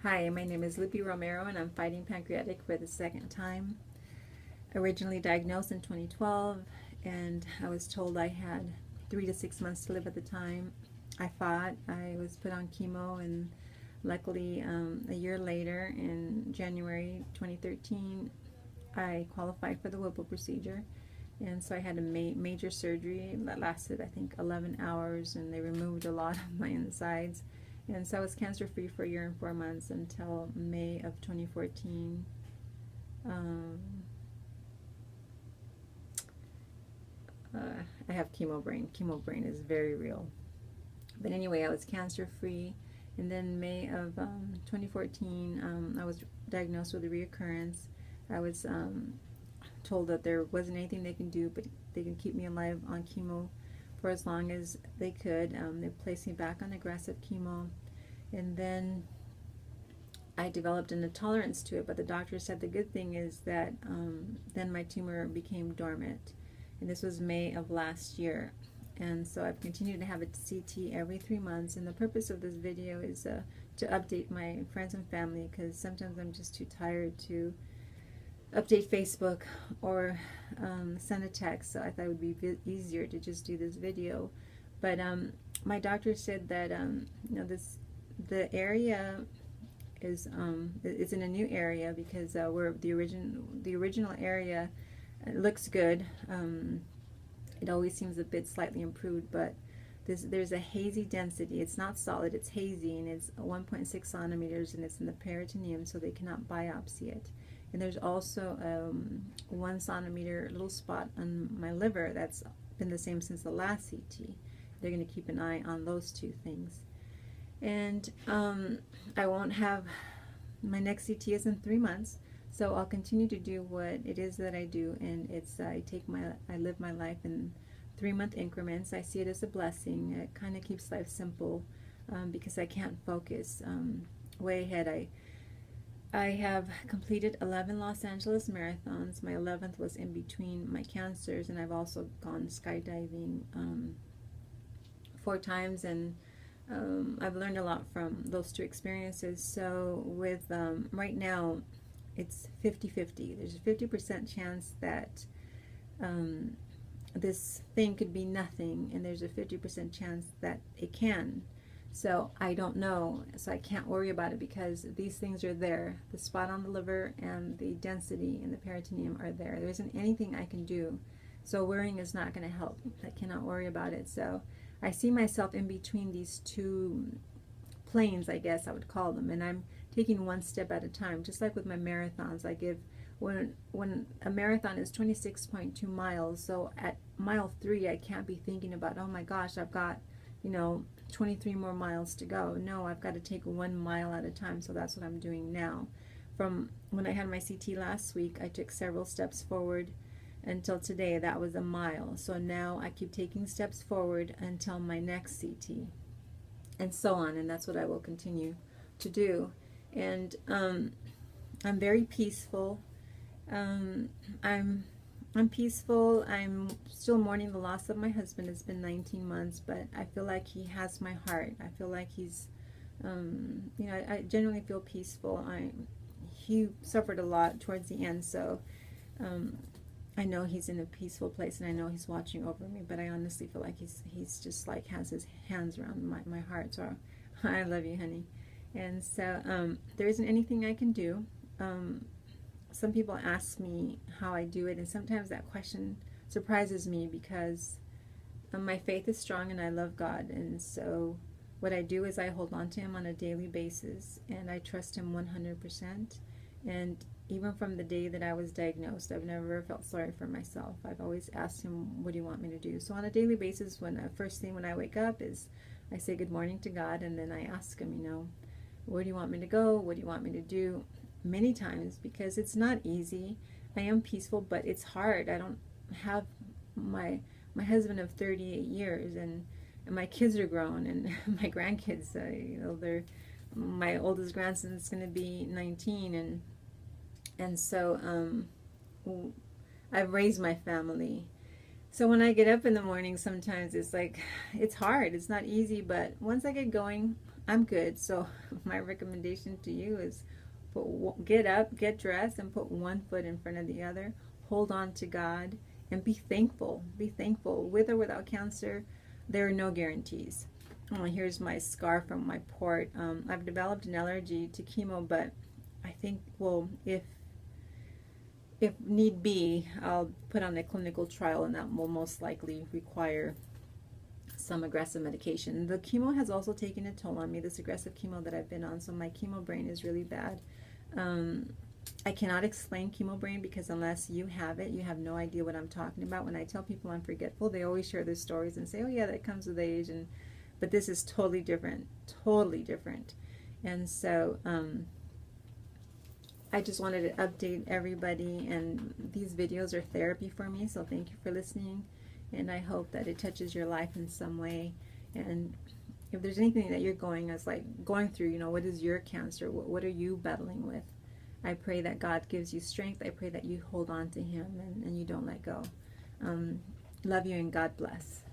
Hi, my name is Lupe Romero and I'm fighting pancreatic for the second time. Originally diagnosed in 2012 and I was told I had 3 to 6 months to live at the time. I fought, I was put on chemo, and luckily a year later in January 2013 I qualified for the Whipple procedure, and so I had a major surgery that lasted I think 11 hours, and they removed a lot of my insides. And so I was cancer free for a year and 4 months until May of 2014. I have chemo brain. Chemo brain is very real. But anyway, I was cancer free. And then May of 2014, I was diagnosed with a reoccurrence. I was told that there wasn't anything they can do, but they can keep me alive on chemo for as long as they could. They placed me back on aggressive chemo, and then I developed an intolerance to it, but the doctor said the good thing is that then my tumor became dormant, and this was May of last year. And so I've continued to have a CT every 3 months, and the purpose of this video is to update my friends and family, because sometimes I'm just too tired to update Facebook or send a text, so I thought it would be easier to just do this video. But my doctor said that the area is it's in a new area, because where the original area looks good. It always seems a bit slightly improved, but there's a hazy density. It's not solid, it's hazy, and it's 1.6 centimeters, and it's in the peritoneum, so they cannot biopsy it. And there's also 1 centimeter little spot on my liver that's been the same since the last CT. They're going to keep an eye on those two things. And I won't have, my next CT is in 3 months, so I'll continue to do what it is that I do, and it's I live my life in 3-month increments. I see it as a blessing. It kind of keeps life simple, because I can't focus way ahead. I have completed 11 Los Angeles marathons. My 11th was in between my cancers, and I've also gone skydiving 4 times, and I've learned a lot from those 2 experiences. So with right now, it's 50-50. There's a 50% chance that this thing could be nothing, and there's a 50% chance that it can. So I don't know, so I can't worry about it, because these things are there. The spot on the liver and the density in the peritoneum are there. There isn't anything I can do. So worrying is not going to help. I cannot worry about it. So I see myself in between these 2 planes, I guess I would call them, and I'm taking 1 step at a time. Just like with my marathons, I give, when a marathon is 26.2 miles, so at mile 3 I can't be thinking about, oh my gosh, I've got 23 more miles to go. No, I've got to take 1 mile at a time. So that's what I'm doing now. From when I had my CT last week, I took several steps forward until today. That was 1 mile. So now I keep taking steps forward until my next CT, and so on. And that's what I will continue to do. And I'm very peaceful. I'm peaceful. I'm still mourning the loss of my husband. It's been 19 months, but I feel like he has my heart. I feel like he's, I generally feel peaceful. He suffered a lot towards the end, so I know he's in a peaceful place, and I know he's watching over me, but I honestly feel like he's just like has his hands around my heart. So I love you, honey. And so there isn't anything I can do. Some people ask me how I do it, and sometimes that question surprises me, because my faith is strong and I love God, and so what I do is I hold on to Him on a daily basis, and I trust Him 100%. And even from the day that I was diagnosed, I've never felt sorry for myself. I've always asked Him, what do you want me to do? So on a daily basis, first thing when I wake up is I say good morning to God, and then I ask Him, where do you want me to go? What do you want me to do? Many times, because it's not easy. I am peaceful, but it's hard. I don't have my husband of 38 years, and my kids are grown, and my grandkids, my oldest grandson is going to be 19, and so I've raised my family. So when I get up in the morning, sometimes it's like, it's hard. It's not easy, but once I get going, I'm good. So my recommendation to you is get up, get dressed, and put one foot in front of the other. Hold on to God and be thankful. Be thankful. With or without cancer, there are no guarantees. Oh, here's my scar from my port. I've developed an allergy to chemo, but I think, well, if need be, I'll put on a clinical trial, and that will most likely require some aggressive medication. The chemo has also taken a toll on me, this aggressive chemo that I've been on, so my chemo brain is really bad. I cannot explain chemo brain because unless you have it, you have no idea what I'm talking about. When I tell people I'm forgetful, they always share their stories and say, oh yeah, that comes with age, but this is totally different, totally different. And so I just wanted to update everybody, and these videos are therapy for me, so thank you for listening, and I hope that it touches your life in some way. And if there's anything that you're going through, you know, what is your cancer? What are you battling with? I pray that God gives you strength. I pray that you hold on to Him and you don't let go. Love you, and God bless.